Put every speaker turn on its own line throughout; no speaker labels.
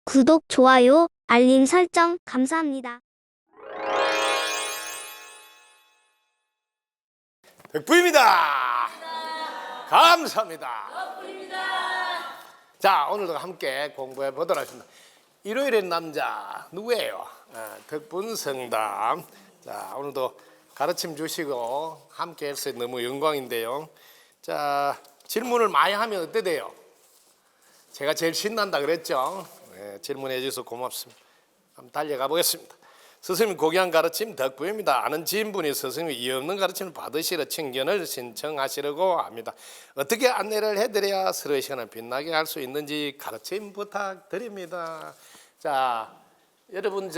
구독, 좋아요, 알림 설정 감사합니다.
덕부입니다. 감사합니다. 자, 오늘도 함께 공부해 보도록 하겠습니다. 일요일엔 남자 누구예요? 덕분성담. 자, 오늘도 가르침 주시고 함께 해서 너무 영광인데요. 자, 질문을 많이 하면 어때 돼요? 제가 제일 신난다 그랬죠? 네, 질문해 주셔서 고맙습니다. 한번 달려가 보겠습니다. 스승님 고귀한 가르침 덕부입니다. 아는 지인분이 스승님 이해 없는 가르침을 받으시러 친견을 신청하시려고 합니다. 어떻게 안내를 해드려야 서로의 시간을 빛나게 할 수 있는지 가르침 부탁드립니다. 자, 여러분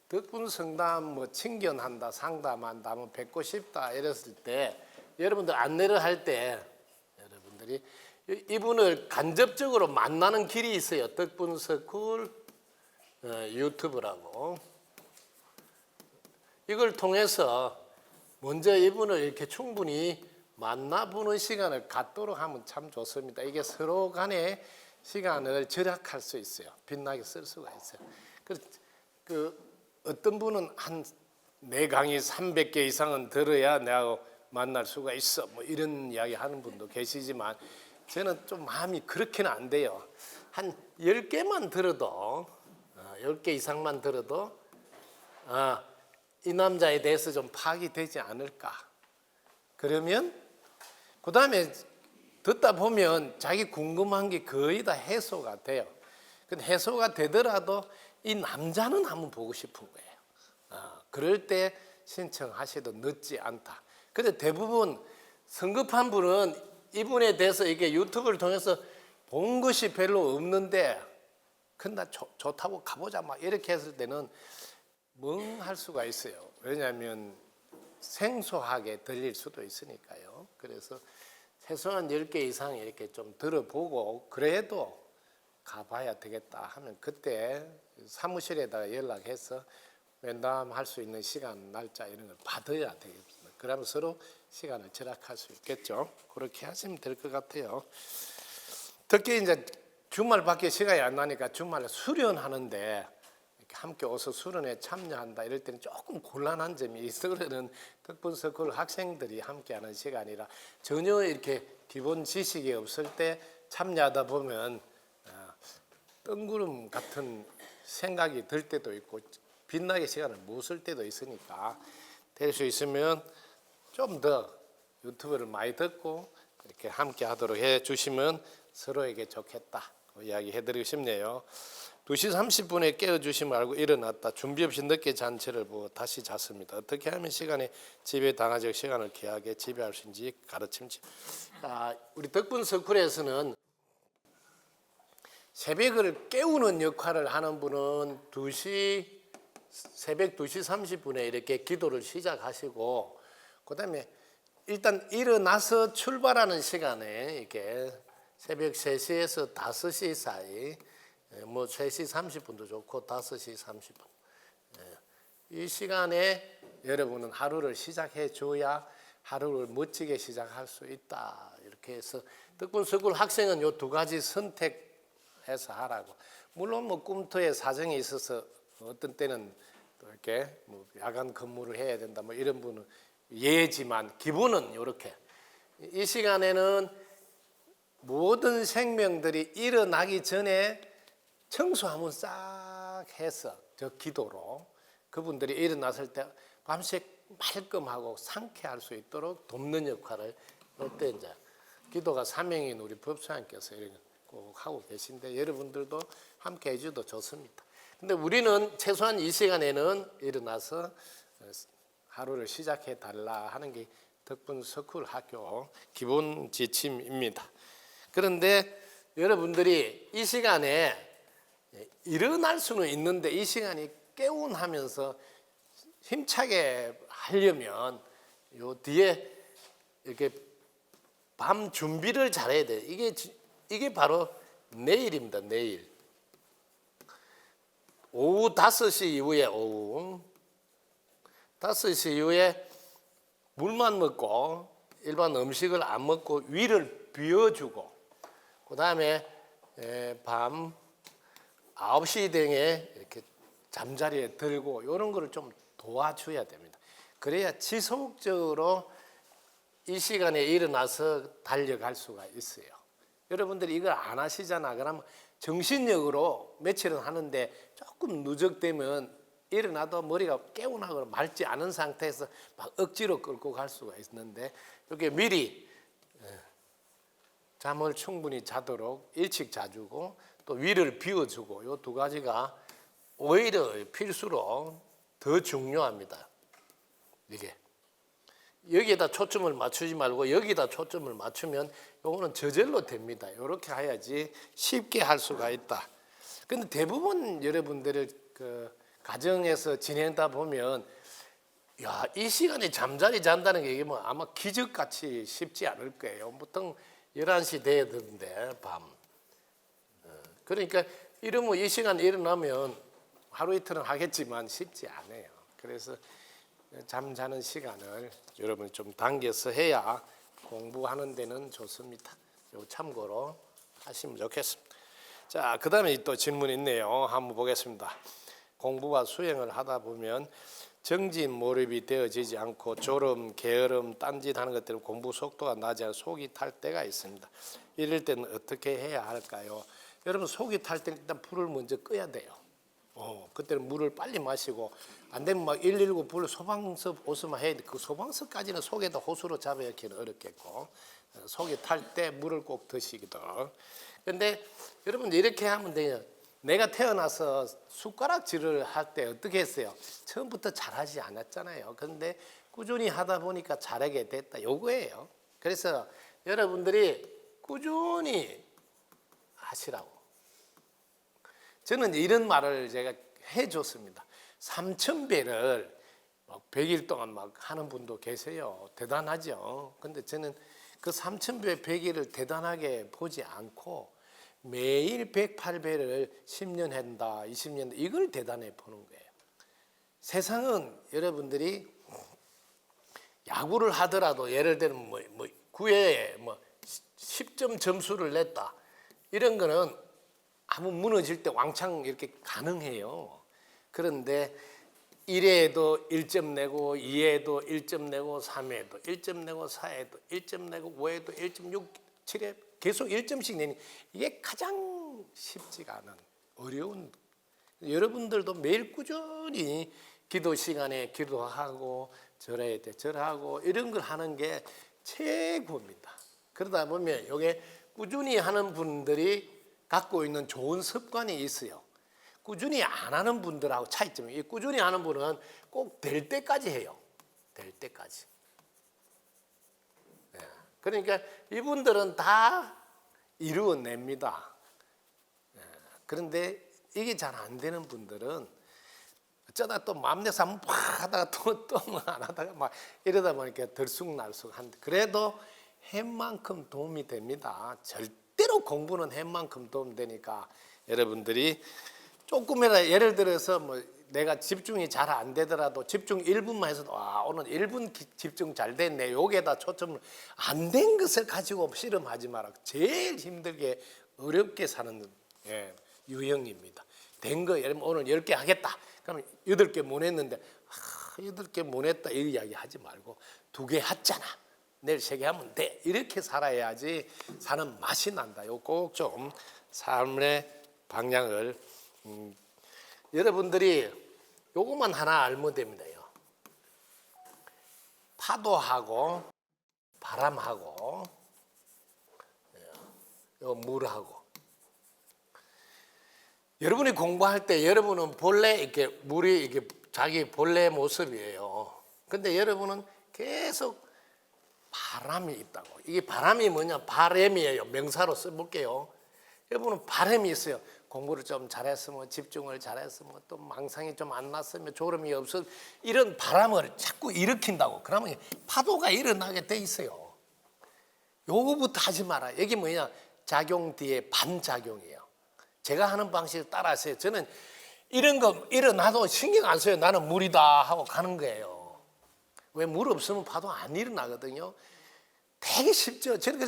덕분성담 뭐 친견한다, 상담한다, 뭐 뵙고 싶다 이랬을 때 여러분들 안내를 할 때 여러분들이 이분을 간접적으로 만나는 길이 있어요. 덕분스쿨 유튜브라고. 이걸 통해서 먼저 이분을 이렇게 충분히 만나보는 시간을 갖도록 하면 참 좋습니다. 이게 서로 간의 시간을 절약할 수 있어요. 빛나게 쓸 수가 있어요. 어떤 분은 한 내 강의 300개 이상은 들어야 내가 만날 수가 있어. 뭐 이런 이야기 하는 분도 계시지만 저는 좀 마음이 그렇게는 안 돼요. 한 10개만 들어도 10개 이상만 들어도 이 남자에 대해서 좀 파악이 되지 않을까. 그러면 그 다음에 듣다 보면 자기 궁금한 게 거의 다 해소가 돼요. 근데 해소가 되더라도 이 남자는 한번 보고 싶은 거예요. 그럴 때 신청하셔도 늦지 않다. 근데 대부분 성급한 분은 이분에 대해서 이게 유튜브를 통해서 본 것이 별로 없는데 근데 좋다고 가보자 막 이렇게 했을 때는 멍할 수가 있어요. 왜냐하면 생소하게 들릴 수도 있으니까요. 그래서 최소한 10개 이상 이렇게 좀 들어보고 그래도 가봐야 되겠다 하면 그때 사무실에다가 연락해서 면담할 수 있는 시간, 날짜 이런 걸 받아야 되겠습니다. 그러면 서로 시간을 절약할 수 있겠죠. 그렇게 하시면 될 것 같아요. 특히 이제 주말밖에 시간이 안 나니까 주말에 수련하는데 이렇게 함께 와서 수련에 참여한다 이럴 때는 조금 곤란한 점이 있어. 그러는 덕분스쿨 학생들이 함께하는 시간이라 전혀 이렇게 기본 지식이 없을 때 참여하다 보면 뜬구름 같은 생각이 들 때도 있고 빛나게 시간을 못 쓸 때도 있으니까 될 수 있으면 좀 더 유튜브를 많이 듣고 이렇게 함께 하도록 해 주시면 서로에게 좋겠다. 그 이야기 해드리고 싶네요. 2시 30분에 깨워주시면 알고 일어났다. 준비 없이 늦게 잔 저를 보고 다시 잤습니다. 어떻게 하면 시간에 집에 당화적 시간을 귀하게 지배할 수 있는지 가르침지. 우리 덕분스쿨에서는 새벽을 깨우는 역할을 하는 분은 새벽 2시 30분에 이렇게 기도를 시작하시고 그다음에 일단 일어나서 출발하는 시간에 이렇게 새벽 3시에서 5시 사이 뭐 3시 30분도 좋고 5시 30분 이 시간에 여러분은 하루를 시작해 줘야 하루를 멋지게 시작할 수 있다. 이렇게 해서 덕분스쿨 학생은 요 2가지 선택해서 하라고. 물론 뭐 꿈터에 사정이 있어서 어떤 때는 또 이렇게 뭐 야간 근무를 해야 된다 뭐 이런 분은 예지만 기본은 이렇게 이 시간에는 모든 생명들이 일어나기 전에 청소 한번 싹 해서 저 기도로 그분들이 일어났을 때 밤새 말끔하고 상쾌할 수 있도록 돕는 역할을 그때 이제 기도가 사명인 우리 법사님께서 이렇게 꼭 하고 계신데 여러분들도 함께 해줘도 좋습니다. 근데 우리는 최소한 이 시간에는 일어나서 하루를 시작해 달라 하는 게 덕분스쿨 학교 기본 지침입니다. 그런데 여러분들이 이 시간에 일어날 수는 있는데 이 시간이 개운하면서 힘차게 하려면 요 뒤에 이렇게 밤 준비를 잘해야 돼요. 이게 바로 내일입니다. 내일 오후 5시 이후에 오후 5시 이후에 물만 먹고 일반 음식을 안 먹고 위를 비워주고, 그 다음에 밤 9시 등에 이렇게 잠자리에 들고 이런 거를 좀 도와줘야 됩니다. 그래야 지속적으로 이 시간에 일어나서 달려갈 수가 있어요. 여러분들이 이걸 안 하시잖아. 그러면 정신력으로 며칠은 하는데 조금 누적되면 일어나도 머리가 개운하거나 맑지 않은 상태에서 막 억지로 끌고 갈 수가 있는데, 이렇게 미리 잠을 충분히 자도록 일찍 자주고 또 위를 비워주고, 이 두 가지가 오히려 필수로 더 중요합니다. 이게 여기에다 초점을 맞추지 말고 여기다 초점을 맞추면 요거는 저절로 됩니다. 이렇게 해야지 쉽게 할 수가 있다. 근데 대부분 여러분들을 그 가정에서 지내다 보면, 야, 이 시간에 잠자리 잔다는 게 이게 뭐 아마 기적같이 쉽지 않을 거예요. 보통 11시 돼야 되는데 밤. 그러니까 이러면 이 시간 일어나면 하루 이틀은 하겠지만 쉽지 않아요. 그래서 잠자는 시간을 여러분 좀 당겨서 해야 공부하는 데는 좋습니다. 요 참고로 하시면 좋겠습니다. 자, 그 다음에 또 질문 있네요. 한번 보겠습니다. 공부와 수행을 하다 보면 정진 몰입이 되어지지 않고 졸음, 게으름, 딴짓하는 것 때문에 공부 속도가 나지 않아 속이 탈 때가 있습니다. 이럴 때는 어떻게 해야 할까요? 여러분, 속이 탈 때는 일단 불을 먼저 꺼야 돼요. 그때는 물을 빨리 마시고, 안 되면 막 119 불 소방서 오스만 해야 돼. 그 소방서까지는 속에다 호수로 잡아야기는 어렵겠고, 속이 탈 때 물을 꼭 드시기도. 근데 여러분 이렇게 하면 돼요. 내가 태어나서 숟가락질을 할 때 어떻게 했어요? 처음부터 잘하지 않았잖아요. 그런데 꾸준히 하다 보니까 잘하게 됐다. 요거예요. 그래서 여러분들이 꾸준히 하시라고. 저는 이런 말을 제가 해줬습니다. 3,000배를 100일 동안 막 하는 분도 계세요. 대단하죠. 근데 저는 그 3,000배 100일을 대단하게 보지 않고 매일 108배를 10년 한다, 20년 이걸 대단해 보는 거예요. 세상은 여러분들이 야구를 하더라도 예를 들면 뭐 9회에 10점 점수를 냈다. 이런 거는 아무 무너질 때 왕창 이렇게 가능해요. 그런데 1회에도 1점 내고 2회에도 1점 내고 3회에도 1점 내고 4회에도 1점 내고 5회에도 1.6, 7회 계속 1점씩 내니 이게 가장 쉽지가 않은 어려운, 여러분들도 매일 꾸준히 기도 시간에 기도하고 절해야 돼 절하고 이런 걸 하는 게 최고입니다. 그러다 보면 이게 꾸준히 하는 분들이 갖고 있는 좋은 습관이 있어요. 꾸준히 안 하는 분들하고 차이점이, 꾸준히 하는 분은 꼭 될 때까지 해요. 될 때까지. 네. 그러니까 이분들은 다 이루어냅니다. 네. 그런데 이게 잘 안 되는 분들은 어쩌다 또 마음 내서 한번 팍 하다가 또 안 하다가 막 이러다 보니까 들쑥날쑥한데, 그래도 햄만큼 도움이 됩니다. 절대로 공부는 햄만큼 도움 되니까 여러분들이 조금이라도, 예를 들어서 뭐 내가 집중이 잘 안 되더라도 집중 1분만 해서도 오늘 1분 집중 잘 됐네. 여기에다 초점을, 안 된 것을 가지고 씨름하지 마라. 제일 힘들게 어렵게 사는 유형입니다. 된 거, 예를 들면 오늘 10개 하겠다. 그러면 8개 못 했는데 8개 못 했다 이 이야기 하지 말고 2개 했잖아. 내일 3개 하면 돼. 이렇게 살아야지 사는 맛이 난다. 요 꼭 좀 삶의 방향을 여러분들이 요것만 하나 알면 됩니다. 파도하고 바람하고 요 물하고, 여러분이 공부할 때 여러분은 본래 이렇게 물이 이렇게 자기 본래 모습이에요. 근데 여러분은 계속 바람이 있다고. 이게 바람이 뭐냐? 바람이에요. 명사로 써볼게요. 여러분은 바람이 있어요. 공부를 좀 잘했으면, 집중을 잘했으면, 또 망상이 좀 안 났으면, 졸음이 없으면, 이런 바람을 자꾸 일으킨다고. 그러면 파도가 일어나게 돼 있어요. 요거부터 하지 마라. 이게 뭐냐? 작용 뒤에 반작용이에요. 제가 하는 방식을 따라하세요. 저는 이런 거 일어나도 신경 안 써요. 나는 물이다 하고 가는 거예요. 왜? 물 없으면 파도 안 일어나거든요. 되게 쉽죠. 저렇게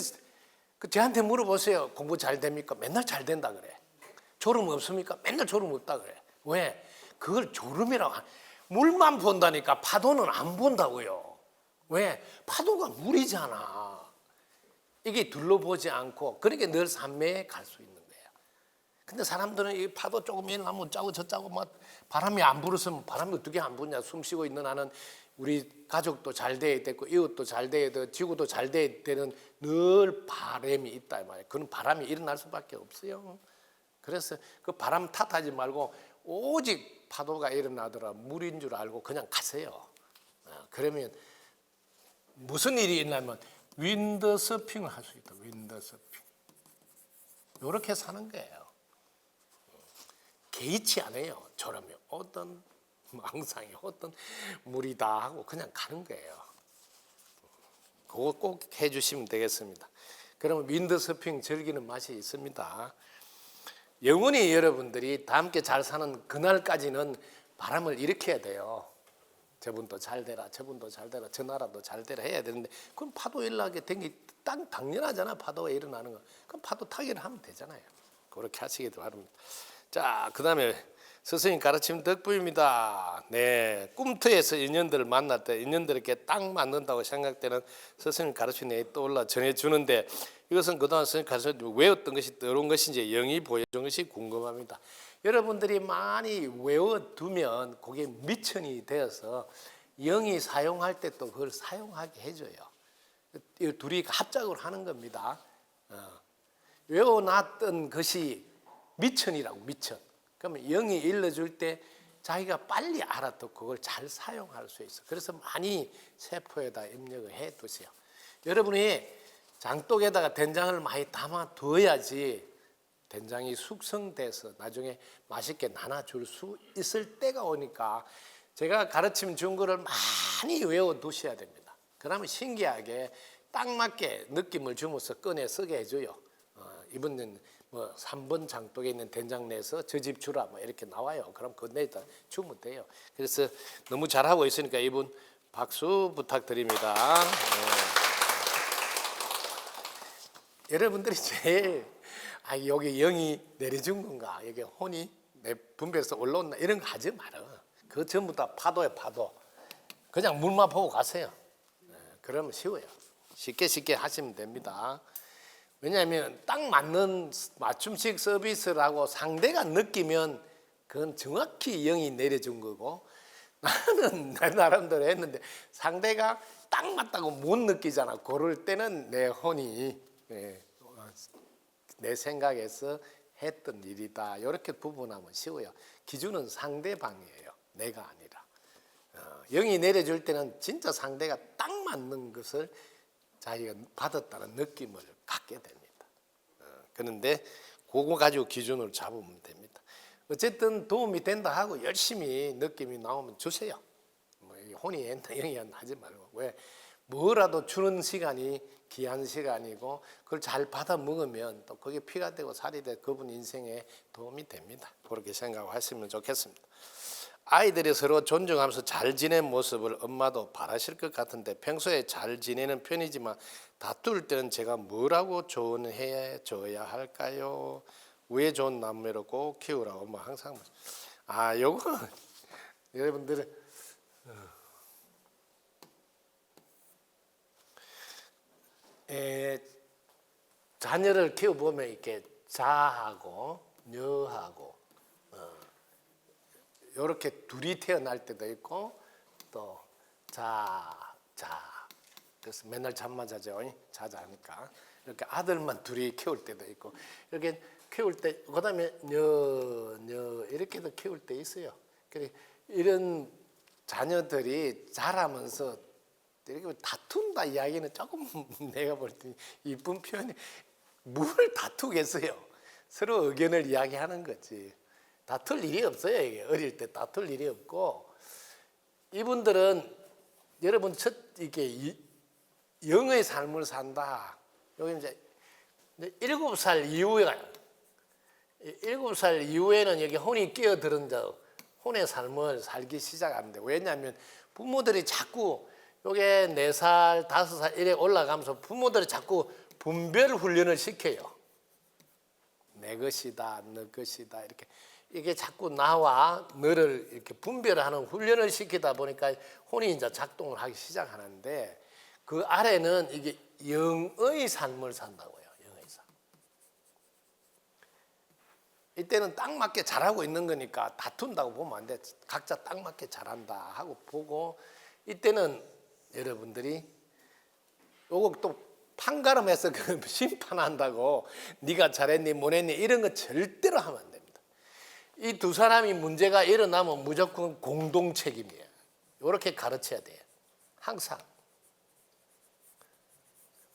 저한테 물어보세요. 공부 잘 됩니까? 맨날 잘 된다 그래. 졸음 없습니까? 맨날 졸음 없다 그래. 왜? 그걸 졸음이라고 물만 본다니까 파도는 안 본다고요. 왜? 파도가 물이잖아. 이게 둘러보지 않고 그렇게 늘 산매에 갈 수 있는 거예요. 근데 사람들은 이 파도 조금 일어나면 짜고 저짜고 막 바람이 안 불었으면 바람이 어떻게 안 부냐. 숨 쉬고 있는 나는 우리 가족도 잘 돼야 되고 이웃도 잘 돼야 되고 지구도 잘 돼야 되는 늘 바람이 있다 이 말이에요. 그런 바람이 일어날 수밖에 없어요. 그래서 그 바람 탓하지 말고 오직 파도가 일어나더라 물인 줄 알고 그냥 가세요. 그러면 무슨 일이 있냐면 윈드서핑을 할 수 있다. 윈드서핑. 이렇게 사는 거예요. 개의치 않아요. 저라면 어떤 망상이 어떤 물이다 하고 그냥 가는 거예요. 그거 꼭 해주시면 되겠습니다. 그러면 윈드서핑 즐기는 맛이 있습니다. 영원히 여러분들이 다 함께 잘 사는 그날까지는 바람을 일으켜야 돼요. 저분도 잘 되라, 저분도 잘 되라, 저 나라도 잘 되라 해야 되는데 그럼 파도 일어나게 된 게 당연하잖아. 파도가 일어나는 거. 그럼 파도 타기를 하면 되잖아요. 그렇게 하시기 바랍니다. 자, 그 다음에 스승님 가르침 덕분입니다. 네, 꿈터에서 인연들을 만날 때 인연들에게 딱 맞는다고 생각되는 스승님 가르침 내에 떠올라 전해주는데 이것은 그동안 스승님 가르쳐 외웠던 것이 떠오른 것인지 영이 보여준 것이 궁금합니다. 여러분들이 많이 외워두면 그게 미천이 되어서 영이 사용할 때 또 그걸 사용하게 해줘요. 이 둘이 합작으로 하는 겁니다. 외워놨던 것이 미천이라고 미천. 그러면 영이 일러줄 때 자기가 빨리 알아듣고 그걸 잘 사용할 수 있어. 그래서 많이 세포에다 입력을 해두세요. 여러분이 장독에다가 된장을 많이 담아둬야지 된장이 숙성돼서 나중에 맛있게 나눠줄 수 있을 때가 오니까 제가 가르침 준 거를 많이 외워두셔야 됩니다. 그러면 신기하게 딱 맞게 느낌을 주면서 꺼내 쓰게 해줘요. 이분은 뭐 3번 장독에 있는 된장 내서 저 집 주라 뭐 이렇게 나와요. 그럼 그 내다 주면 돼요. 그래서 너무 잘하고 있으니까 이분 박수 부탁드립니다. 네. 여러분들이 제일 여기 영이 내려준 건가? 여기 혼이 내 분별해서 올라온다 이런 거 하지 말아. 그거 전부 다 파도야 파도. 그냥 물만 보고 가세요. 그러면 쉬워요. 쉽게 하시면 됩니다. 왜냐하면 딱 맞는 맞춤식 서비스라고 상대가 느끼면 그건 정확히 영이 내려준 거고 나는 내 나름대로 했는데 상대가 딱 맞다고 못 느끼잖아. 그럴 때는 내 혼이 내 생각에서 했던 일이다. 이렇게 구분하면 쉬워요. 기준은 상대방이에요. 내가 아니라. 영이 내려줄 때는 진짜 상대가 딱 맞는 것을 자기가 받았다는 느낌을 갖게 됩니다. 그런데 그거 가지고 기준을 잡으면 됩니다. 어쨌든 도움이 된다 하고 열심히 느낌이 나오면 주세요. 뭐 혼이 했나 영이 했나 하지 말고. 왜? 뭐라도 주는 시간이 귀한 시간이고 그걸 잘 받아 먹으면 또 그게 피가 되고 살이 돼 그분 인생에 도움이 됩니다. 그렇게 생각하시면 좋겠습니다. 아이들이 서로 존중하면서 잘 지내는 모습을 엄마도 바라실 것 같은데 평소에 잘 지내는 편이지만 다툴 때는 제가 뭐라고 조언해 줘야 할까요? 왜 좋은 남매로 꼭 키우라고 엄마 항상 요거 여러분들은 자녀를 키워보면 이렇게 자하고 녀하고 이렇게 둘이 태어날 때도 있고 또 자 그래서 맨날 잠만 자죠. 자자 하니까 이렇게 아들만 둘이 키울 때도 있고 이렇게 키울 때 그다음에 녀 이렇게도 키울 때 있어요. 그래 이런 자녀들이 자라면서 이렇게 다툰다 이야기는 조금 내가 볼 때 이쁜 표현이 뭘 다투겠어요. 서로 의견을 이야기하는 거지. 다툴 일이 없어요. 이게 어릴 때 다툴 일이 없고 이분들은 여러분 첫 이게 영의 삶을 산다. 여기 이제 7살 이후에는 여기 혼이 끼어들은 혼의 삶을 살기 시작합니다. 왜냐하면 부모들이 자꾸 요게 4살, 5살 이래 올라가면서 부모들이 자꾸 분별 훈련을 시켜요. 내 것이다, 너 것이다 이렇게. 이게 자꾸 나와 너를 이렇게 분별하는 훈련을 시키다 보니까 혼이 이제 작동을 하기 시작하는데 그 아래는 이게 영의 삶을 산다고요. 영의 삶. 이때는 딱 맞게 잘하고 있는 거니까 다툰다고 보면 안 돼. 각자 딱 맞게 잘한다 하고 보고 이때는 여러분들이 요거 또 판가름해서 그 심판한다고 네가 잘했니 못했니 이런 거 절대로 하면 안 됩니다. 이 두 사람이 문제가 일어나면 무조건 공동 책임이에요. 이렇게 가르쳐야 돼요. 항상.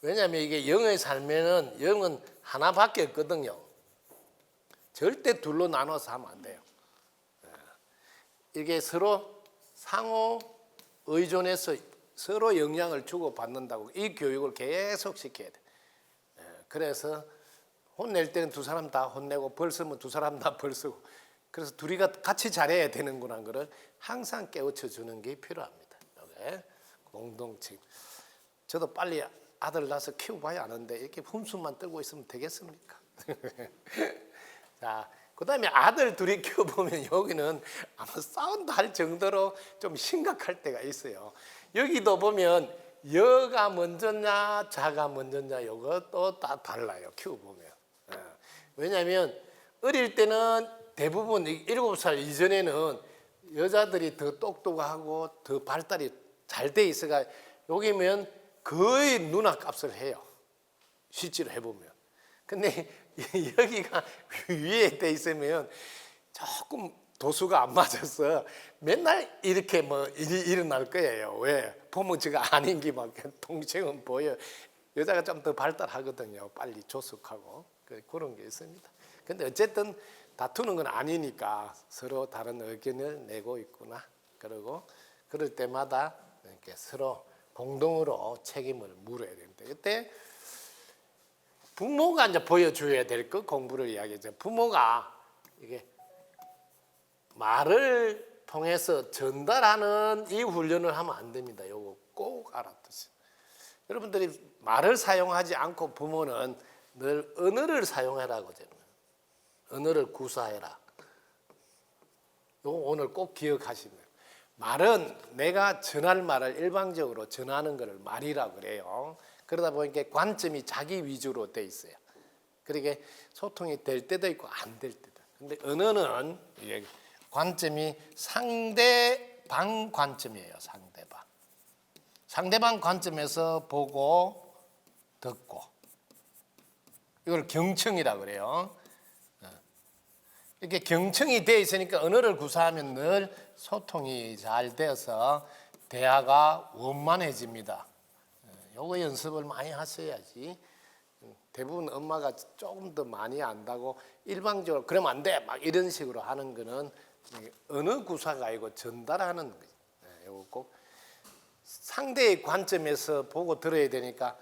왜냐하면 이게 영의 삶에는 영은 하나밖에 없거든요. 절대 둘로 나눠서 하면 안 돼요. 이게 서로 상호 의존해서 서로 영향을 주고받는다고 이 교육을 계속 시켜야 돼. 그래서 혼낼 때는 두 사람 다 혼내고 벌 쓰면 두 사람 다 벌 쓰고 그래서 둘이 같이 잘해야 되는구나 하는 거를 항상 깨우쳐 주는 게 필요합니다. 이게 공동책. 저도 빨리 아들 낳아서 키워봐야 하는데 이렇게 훔수만 떨고 있으면 되겠습니까? 자, 그 다음에 아들 둘이 키워보면 여기는 아마 싸운다 할 정도로 좀 심각할 때가 있어요. 여기도 보면 여가 먼저냐 자가 먼저냐 이것도 다 달라요. 키워보면. 왜냐하면 어릴 때는 대부분 7살 이전에는 여자들이 더 똑똑하고 더 발달이 잘 돼 있어가 여기면 거의 누나값을 해요. 실제로 해보면. 근데 여기가 위에 돼 있으면 조금 도수가 안 맞아서 맨날 이렇게 뭐 일이 일어날 거예요. 왜? 보면 제가 아닌 게 막 동생은 보여. 여자가 좀 더 발달하거든요. 빨리 조숙하고 그런 게 있습니다. 근데 어쨌든 다투는 건 아니니까 서로 다른 의견을 내고 있구나. 그리고 그럴 때마다 이렇게 서로 공동으로 책임을 물어야 됩니다. 이때 부모가 이제 보여줘야 될 것 공부를 이야기하죠. 부모가 이게 말을 통해서 전달하는 이 훈련을 하면 안 됩니다. 요거 꼭 알아두세요. 여러분들이 말을 사용하지 않고 부모는 늘 언어를 사용해라고 저는. 언어를 구사해라. 요거 오늘 꼭 기억하시면 말은 내가 전할 말을 일방적으로 전하는 것을 말이라고 그래요. 그러다 보니까 관점이 자기 위주로 돼 있어요. 그러니까 소통이 될 때도 있고 안 될 때도. 근데 언어는 이게 관점이 상대방 관점이에요. 상대방. 상대방 관점에서 보고 듣고. 이걸 경청이라고 그래요. 이렇게 경청이 돼 있으니까 언어를 구사하면 늘 소통이 잘 되어서 대화가 원만해집니다. 요거 연습을 많이 하셔야지. 대부분 엄마가 조금 더 많이 안다고 일방적으로 그러면 안 돼 막 이런 식으로 하는 거는 언어 구사가 아니고 전달하는 거죠. 요거 꼭 상대의 관점에서 보고 들어야 되니까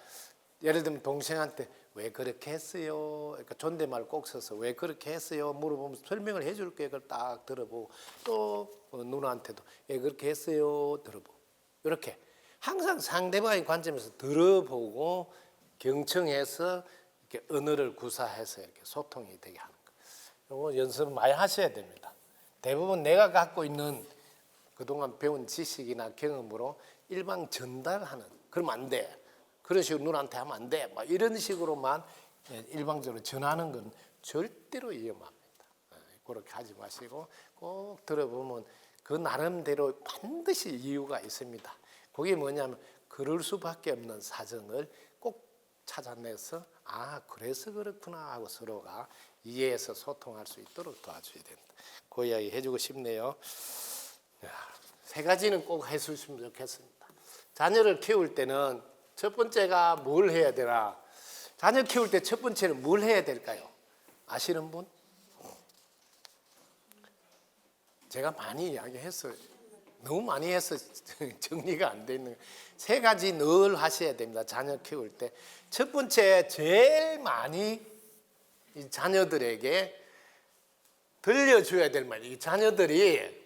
예를 들면 동생한테 왜 그렇게 했어요? 그러니까 존댓말 꼭 써서 왜 그렇게 했어요? 물어보면 설명을 해줄게. 그걸 딱 들어보고 또 누나한테도 왜 그렇게 했어요? 들어보고 이렇게 항상 상대방의 관점에서 들어보고 경청해서 이렇게 언어를 구사해서 이렇게 소통이 되게 하는 거. 이거 연습을 많이 하셔야 됩니다. 대부분 내가 갖고 있는 그동안 배운 지식이나 경험으로 일방 전달하는 그러면 안 돼. 그런 식으로 누나한테 하면 안 돼. 막 이런 식으로만 일방적으로 전하는 건 절대로 위험합니다. 그렇게 하지 마시고 꼭 들어보면 그 나름대로 반드시 이유가 있습니다. 그게 뭐냐면 그럴 수밖에 없는 사정을 꼭 찾아내서 아 그래서 그렇구나 하고 서로가 이해해서 소통할 수 있도록 도와줘야 된다. 그 이야기 해주고 싶네요. 세 가지는 꼭 해주시면 좋겠습니다. 자녀를 키울 때는 첫 번째가 뭘 해야 되나? 자녀 키울 때 첫 번째는 뭘 해야 될까요? 아시는 분? 제가 많이 이야기했어요. 너무 많이 해서 정리가 안 돼 있는 세 가지 늘 하셔야 됩니다. 자녀 키울 때. 첫 번째 제일 많이 이 자녀들에게 들려줘야 될 말. 이 자녀들이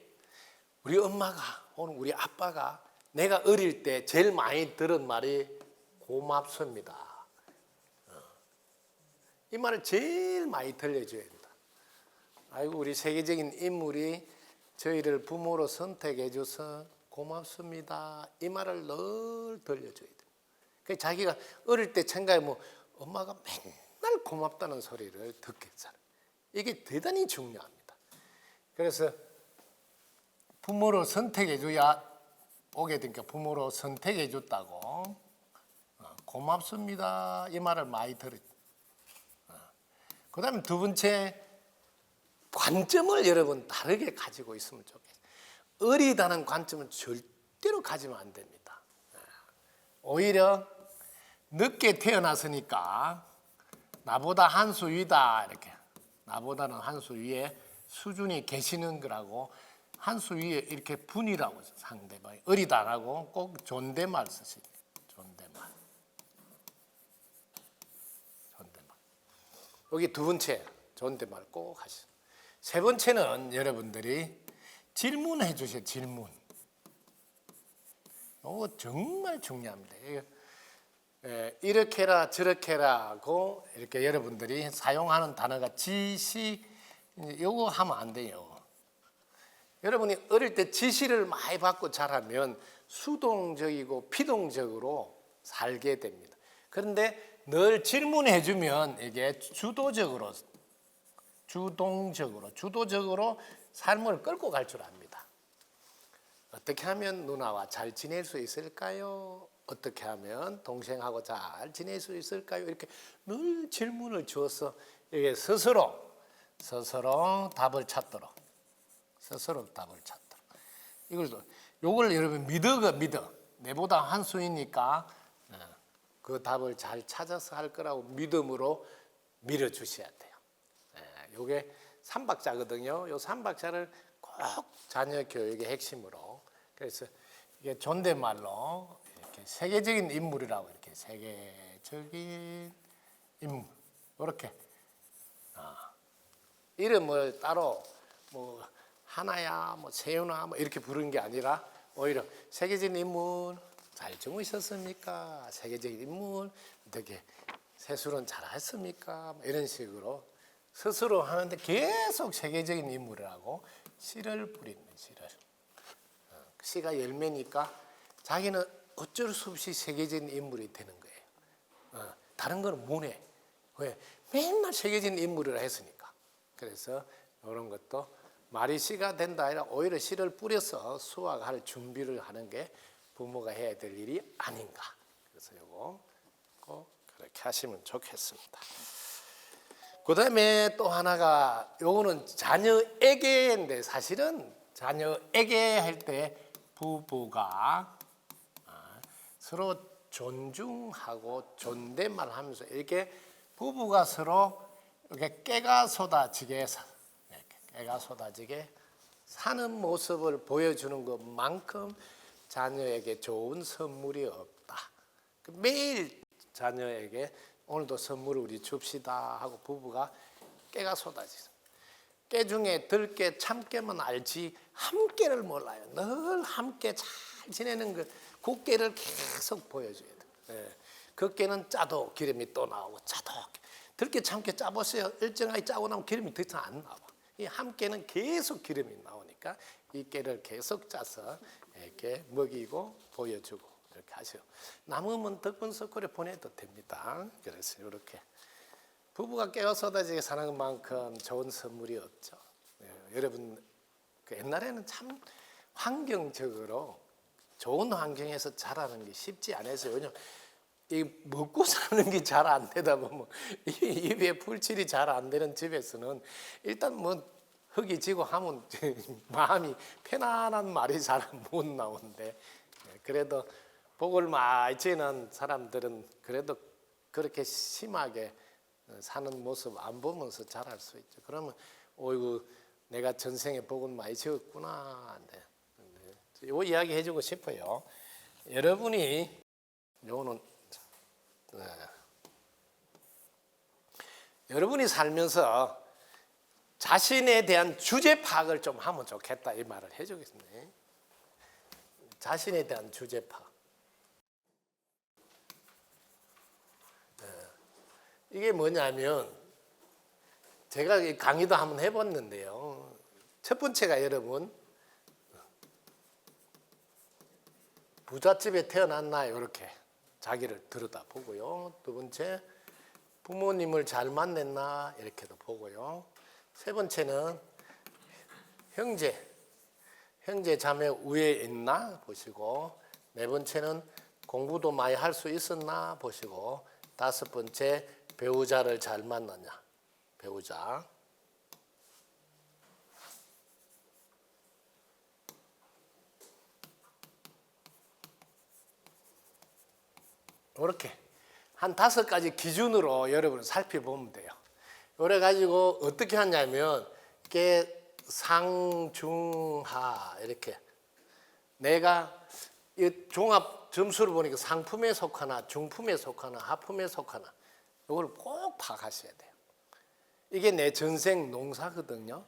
우리 엄마가 오늘 우리 아빠가 내가 어릴 때 제일 많이 들은 말이 고맙습니다. 이 말을 제일 많이 들려줘야 된다. 아이고 우리 세계적인 인물이 저희를 부모로 선택해 줘서 고맙습니다. 이 말을 늘 들려줘야 돼. 그 자기가 어릴 때 생각해 뭐 엄마가 맨날 고맙다는 소리를 듣겠잖아. 이게 대단히 중요합니다. 그래서 부모로 선택해 줘야 오게 되니까 부모로 선택해 줬다고 고맙습니다. 이 말을 많이 들었죠. 그 다음에 두 번째 관점을 여러분 다르게 가지고 있으면 좋겠어요. 어리다는 관점은 절대로 가지면 안 됩니다. 오히려 늦게 태어났으니까 나보다 한 수 위다 이렇게 나보다는 한 수 위에 수준이 계시는 거라고 한 수 위에 이렇게 분이라고 상대방이 어리다라고 꼭 존댓말 쓰시죠. 존댓말. 여기 두 번째 존댓말 꼭 하시죠. 세 번째는 여러분들이 질문해 주세요. 질문. 이거 정말 중요합니다. 이렇게 해라 저렇게 해라고 이렇게 여러분들이 사용하는 단어가 지시 이거 하면 안 돼요. 여러분이 어릴 때 지시를 많이 받고 자라면 수동적이고 피동적으로 살게 됩니다. 그런데 늘 질문해 주면 이게 주동적으로 삶을 끌고 갈 줄 압니다. 어떻게 하면 누나와 잘 지낼 수 있을까요? 어떻게 하면 동생하고 잘 지낼 수 있을까요? 이렇게 늘 질문을 주어서 이게 스스로 답을 찾도록 이걸 여러분 믿어 내보다 한 수이니까 그 답을 잘 찾아서 할 거라고 믿음으로 밀어주셔야 돼요. 이게 3박자거든요. 이 3박자를 꼭 자녀 교육의 핵심으로. 그래서 이게 존댓말로 이렇게 세계적인 인물이라고 이렇게 세계적인 인물 이렇게 이름을 따로 뭐 하나야, 뭐 세윤아, 뭐 이렇게 부르는 게 아니라 오히려 세계적인 인물. 잘 주무셨습니까? 세계적인 인물 어떻게 세술은 잘했습니까? 이런 식으로 스스로 하는데 계속 세계적인 인물이라고 씨를 뿌리는 씨를. 씨가 열매니까 자기는 어쩔 수 없이 세계적인 인물이 되는 거예요. 다른 건 못 해. 왜? 맨날 세계적인 인물이라 했으니까. 그래서 이런 것도 말이 씨가 된다 아니라 오히려 씨를 뿌려서 수확할 준비를 하는 게 부모가 해야 될 일이 아닌가. 그래서 이거 꼭 그렇게 하시면 좋겠습니다. 그 다음에 또 하나가 요거는 자녀에게인데 사실은 자녀에게 할 때 부부가 서로 존중하고 존댓말 하면서 이렇게 부부가 서로 이렇게 깨가 쏟아지게 사는 모습을 보여주는 것만큼 자녀에게 좋은 선물이 없다. 매일 자녀에게 오늘도 선물을 우리 줍시다 하고 부부가 깨가 쏟아지죠. 깨 중에 들깨 참깨만 알지 함께를 몰라요. 늘 함께 잘 지내는 그 깨를 계속 보여줘야 돼요. 그 깨는 짜도 기름이 또 나오고 짜도 들깨 참깨 짜보세요. 일정하게 짜고 나면 기름이 더 이상 안 나와. 이 함께는 계속 기름이 나오니까 이 깨를 계속 짜서 이렇게 먹이고 보여주고 이렇게 하세요. 남으면 덕분석골에 보내도 됩니다. 그래서 이렇게 부부가 깨어 쏟아지게 사는 만큼 좋은 선물이 없죠. 여러분 그 옛날에는 참 환경적으로 좋은 환경에서 자라는 게 쉽지 않았어요. 왜냐면 이 먹고 사는 게 잘 안 되다 보면 입에 풀칠이 잘 안 되는 집에서는 일단 뭐 흙이 지고 하면 마음이 편안한 말이 잘 못 나오는데 그래도 복을 많이 지는 사람들은 그래도 그렇게 심하게 사는 모습 안 보면서 잘할 수 있죠. 그러면 어이구 내가 전생에 복을 많이 지었구나. 요 이야기 해주고 싶어요. 여러분이 요거는 여러분이 살면서 자신에 대한 주제 파악을 좀 하면 좋겠다 이 말을 해주겠습니다. 자신에 대한 주제파. 이게 뭐냐면 제가 강의도 한번 해봤는데요. 첫 번째가 여러분 부잣집에 태어났나 이렇게 자기를 들여다보고요. 두 번째 부모님을 잘 만났나 이렇게도 보고요. 세 번째는 형제 자매 위에 있나 보시고, 네 번째는 공부도 많이 할 수 있었나 보시고, 다섯 번째 배우자를 잘 만났냐, 배우자. 이렇게 한 5가지 기준으로 여러분을 살펴보면 돼요. 그래 가지고 어떻게 하냐면 이게 상중하 이렇게 내가 이 종합 점수를 보니까 상품에 속하나 중품에 속하나 하품에 속하나 이걸 꼭 파악하셔야 돼요. 이게 내 전생 농사거든요.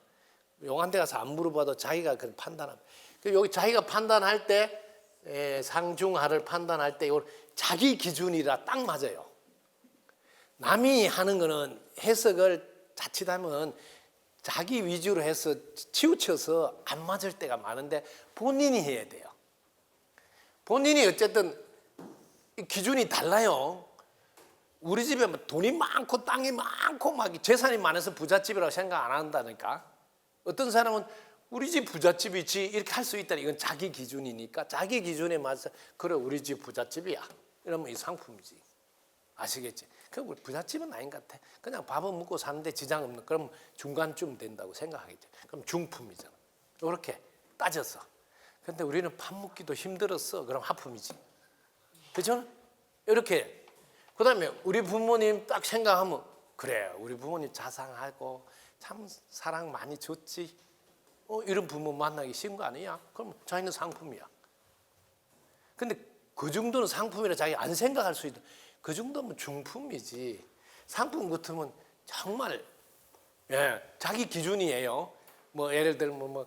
용한 데 가서 안 물어봐도 자기가 그걸 판단합니다. 여기 자기가 판단할 때 상중하를 판단할 때 이걸 자기 기준이라 딱 맞아요. 남이 하는 거는 해석을 자칫하면 자기 위주로 해서 치우쳐서 안 맞을 때가 많은데 본인이 해야 돼요. 본인이 어쨌든 기준이 달라요. 우리 집에 돈이 많고 땅이 많고 막 재산이 많아서 부잣집이라고 생각 안 한다니까. 어떤 사람은 우리 집 부잣집이지 이렇게 할 수 있다. 이건 자기 기준이니까 자기 기준에 맞서 그래 우리 집 부잣집이야. 이러면 이 상품이지. 아시겠지? 그 부잣집은 아닌 것 같아. 그냥 밥은 먹고 사는데 지장 없는. 그럼 중간쯤 된다고 생각하겠지. 그럼 중품이잖아. 이렇게 따져서. 근데 우리는 밥 먹기도 힘들었어. 그럼 하품이지. 그죠? 이렇게. 그다음에 우리 부모님 딱 생각하면 그래 우리 부모님 자상하고 참 사랑 많이 줬지. 이런 부모 만나기 쉬운 거 아니야? 그럼 자기는 상품이야. 근데 그 정도는 상품이라 자기 안 생각할 수 있다. 그 정도면 중품이지. 상품 같으면 정말 자기 기준이에요. 뭐 예를 들면 뭐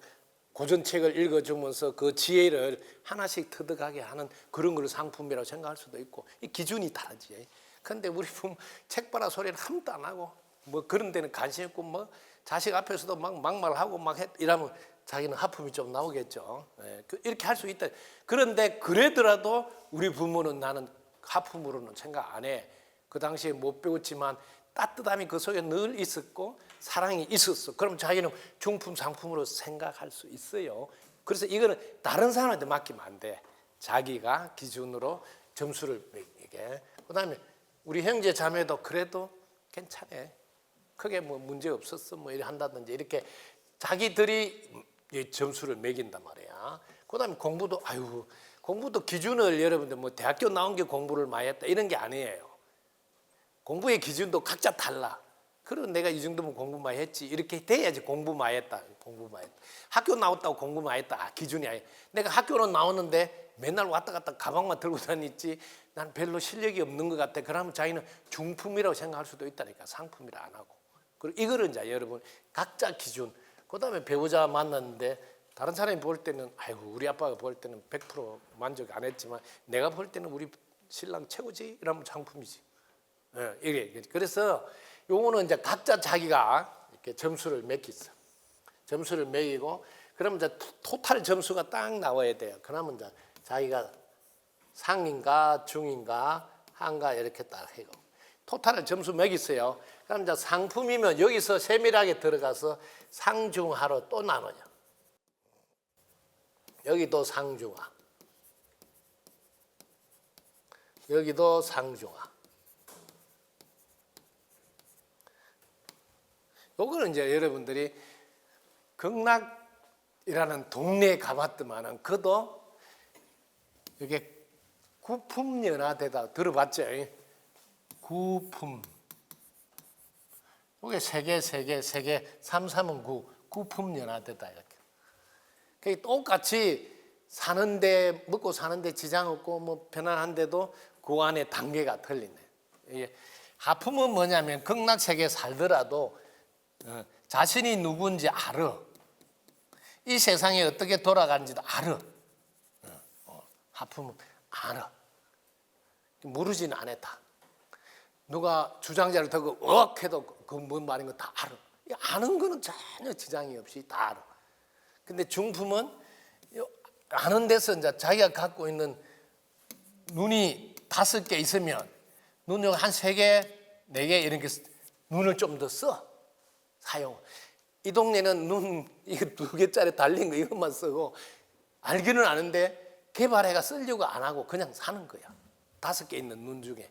고전책을 읽어주면서 그 지혜를 하나씩 터득하게 하는 그런 걸 상품이라고 생각할 수도 있고 이 기준이 다르지. 근데 우리 부모 책 봐라 소리는 한도 안 하고 뭐 그런 데는 관심 있고 뭐 자식 앞에서도 막 막말하고 막 이러면 자기는 하품이 좀 나오겠죠. 이렇게 할 수 있다. 그런데 그래더라도 우리 부모는 나는 하품으로는 생각 안 해. 그 당시에 못 배웠지만 따뜻함이 그 속에 늘 있었고 사랑이 있었어. 그럼 자기는 중품 상품으로 생각할 수 있어요. 그래서 이거는 다른 사람한테 맡기면 안 돼. 자기가 기준으로 점수를 매기게. 그다음에 우리 형제 자매도 그래도 괜찮아. 크게 뭐 문제 없었어. 뭐 이렇게 한다든지 이렇게 자기들이 점수를 매긴단 말이야. 그다음에 공부도 공부도 기준을 여러분들 뭐 대학교 나온 게 공부를 많이 했다 이런 게 아니에요. 공부의 기준도 각자 달라. 그럼 내가 이 정도면 공부 많이 했지 이렇게 돼야지 공부 많이 했다. 공부 많이 했다. 학교 나왔다고 공부 많이 했다. 기준이 아니야. 내가 학교는 나오는데 맨날 왔다 갔다 가방만 들고 다녔지 난 별로 실력이 없는 것 같아. 그러면 자기는 중품이라고 생각할 수도 있다니까. 상품이라 안 하고. 그리고 이거는 이제 여러분 각자 기준. 그다음에 배우자 만났는데 다른 사람이 볼 때는 우리 아빠가 볼 때는 100% 만족 안 했지만 내가 볼 때는 우리 신랑 최고지 이러면 상품이지. 이게 그래서 요거는 이제 각자 자기가 이렇게 점수를 매기죠. 점수를 매기고 그러면 이제 토탈 점수가 딱 나와야 돼요. 그러면 이제 자기가 상인가 중인가 한가 이렇게 딱 해고 토탈을 점수 매기세요. 그럼 이제 상품이면 여기서 세밀하게 들어가서 상중하로 또 나눠요. 여기도 상중하, 여기도 상중하. 요거는 이제 여러분들이 극락이라는 동네에 가봤더만은 그도 이게 구품연화대다 들어봤죠? 구품. 이게 세 개, 3, 3은 9, 구품연화대다 이렇게. 그게 똑같이 사는데 먹고 사는데 지장 없고 뭐 편안한데도 그 안에 단계가 틀리네. 이게 하품은 뭐냐면 극락 세계에 살더라도 자신이 누군지 알아. 이 세상이 어떻게 돌아가는지도 알아. 하품은 알아. 모르지는 않았다. 누가 주장자를 더고 해도 그 뭔 말인 거 다 알아. 아는 거는 전혀 지장이 없이 다 알아. 근데 중품은 아는 데서 이제 자기가 갖고 있는 눈이 5개 있으면 눈이 한 3개, 4개 이렇게 눈을 좀 더 써. 사용. 이 동네는 눈 이거 2개짜리 달린 거 이것만 쓰고 알기는 아는데 개발해가 쓰려고 안 하고 그냥 사는 거야. 5개 있는 눈 중에.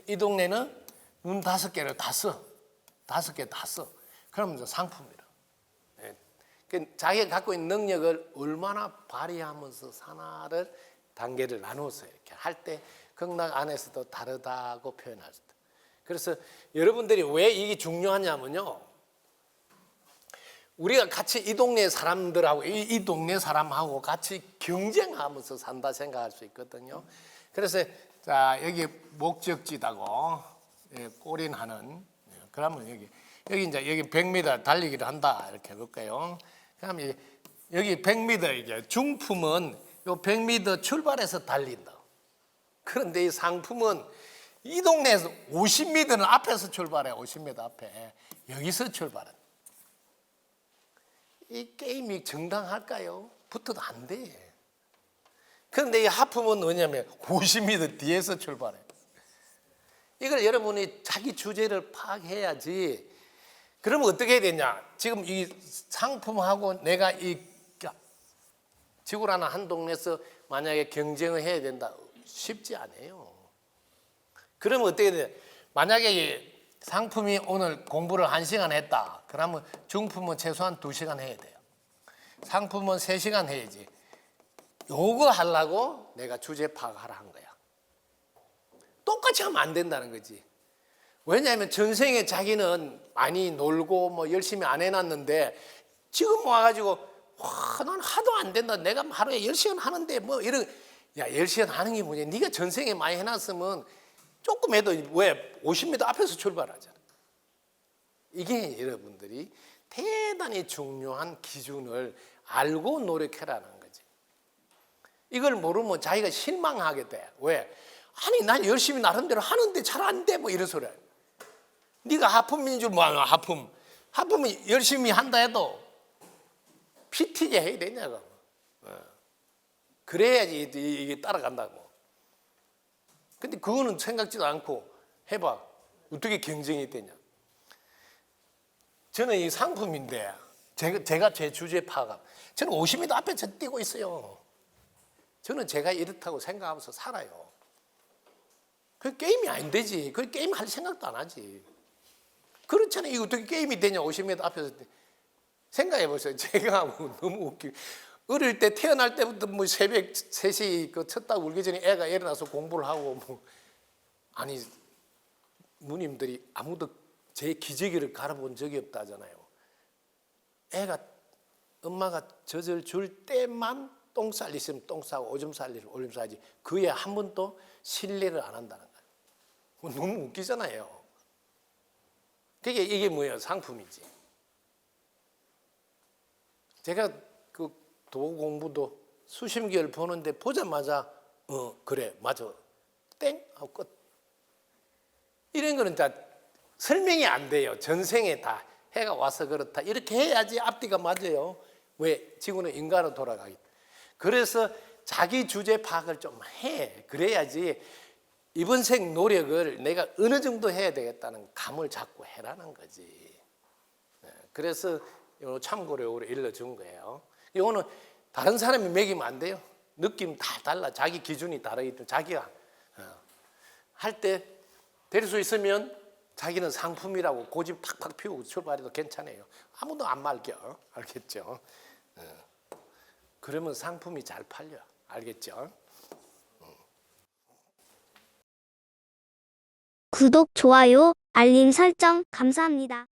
이 동네는 눈 5개를 다 써. 5개 다 써. 그러면 이제 상품이라. 자기가 갖고 있는 능력을 얼마나 발휘하면서 사나를 단계를 나누어서 이렇게 할 때 극락 안에서도 다르다고 표현할 수 있다. 그래서 여러분들이 왜 이게 중요하냐면요. 우리가 같이 이 동네 사람들하고 이 동네 사람하고 같이 경쟁하면서 산다 생각할 수 있거든요. 그래서 자 여기 목적지다고 골인하는 그러면 여기 이제 여기 100m 달리기를 한다 이렇게 해볼까요? 그러면 여기 100m 이제 중품은 요 100m 출발해서 달린다. 그런데 이 상품은 이 동네에서 50m는 앞에서 출발해. 50m 앞에 여기서 출발한다. 이 게임이 정당할까요? 붙어도 안 돼. 그런데 이 하품은 뭐냐면 50m 뒤에서 출발해. 이걸 여러분이 자기 주제를 파악해야지. 그러면 어떻게 해야 되냐? 지금 이 상품하고 내가 이 지구라는 한 동네에서 만약에 경쟁을 해야 된다. 쉽지 않아요. 그러면 어떻게 해야 돼? 만약에 상품이 오늘 공부를 1시간 했다. 그러면 중품은 최소한 2시간 해야 돼요. 상품은 3시간 해야지. 요거 하려고 내가 주제 파악하라 한 거야. 똑같이 하면 안 된다는 거지. 왜냐하면 전생에 자기는 많이 놀고 뭐 열심히 안 해놨는데 지금 와가지고 난 하도 안 된다. 내가 하루에 10시간 하는데 뭐 이런 야 10시간 하는 게 뭐냐. 네가 전생에 많이 해놨으면 조금 해도 왜 50m 앞에서 출발하잖아. 이게 여러분들이 대단히 중요한 기준을 알고 노력해라는 거지. 이걸 모르면 자기가 실망하게 돼. 왜? 아니 난 열심히 나름대로 하는데 잘 안 돼. 뭐 이런 소리야. 네가 하품인 줄 뭐 하품은 열심히 한다 해도 PT게 해야 되냐고. 그래야지 이게 따라간다고. 근데 그거는 생각지도 않고 해봐. 어떻게 경쟁이 되냐. 저는 이 상품인데 제가 제 주제 파악. 저는 50m 앞에 저 뛰고 있어요. 저는 제가 이렇다고 생각하면서 살아요. 그 게임이 안 되지. 그 게임 할 생각도 안 하지. 그렇잖아요. 이거 어떻게 게임이 되냐. 50m 앞에서. 생각해 보세요. 제가 너무 웃기고. 어릴 때 태어날 때부터 뭐 새벽 3시 그 쳤다고 울기 전에 애가 일어나서 공부를 하고 뭐 아니 누님들이 아무도 제 기저귀를 갈아본 적이 없다잖아요. 애가 엄마가 젖을 줄 때만 똥쌀 있으면 똥 싸고 오줌 쌀 일은 오줌 싸지 그에 한 번도 실례를 안 한다는 거예요. 너무 웃기잖아요. 그게 이게 뭐예요? 상품이지. 제가 그 도 공부도 수십 개월 보는데 보자마자 그래 맞아 땡 하고 끝. 이런 거는 다 설명이 안 돼요. 전생에 다 해가 와서 그렇다. 이렇게 해야지 앞뒤가 맞아요. 왜? 지구는 인간으로 돌아가기. 그래서 자기 주제 파악을 좀 해. 그래야지 이번 생 노력을 내가 어느 정도 해야 되겠다는 감을 잡고 해라는 거지. 그래서 참고로 이걸 일러준 거예요. 이거는 다른 사람이 매기면 안 돼요. 느낌 다 달라. 자기 기준이 다르기 때문에 자기가 할 때 될 수 있으면 자기는 상품이라고 고집 팍팍 피우고 출발해도 괜찮아요. 아무도 안 말겨. 알겠죠? 그러면 상품이 잘 팔려. 알겠죠?
구독, 좋아요, 알림 설정 감사합니다.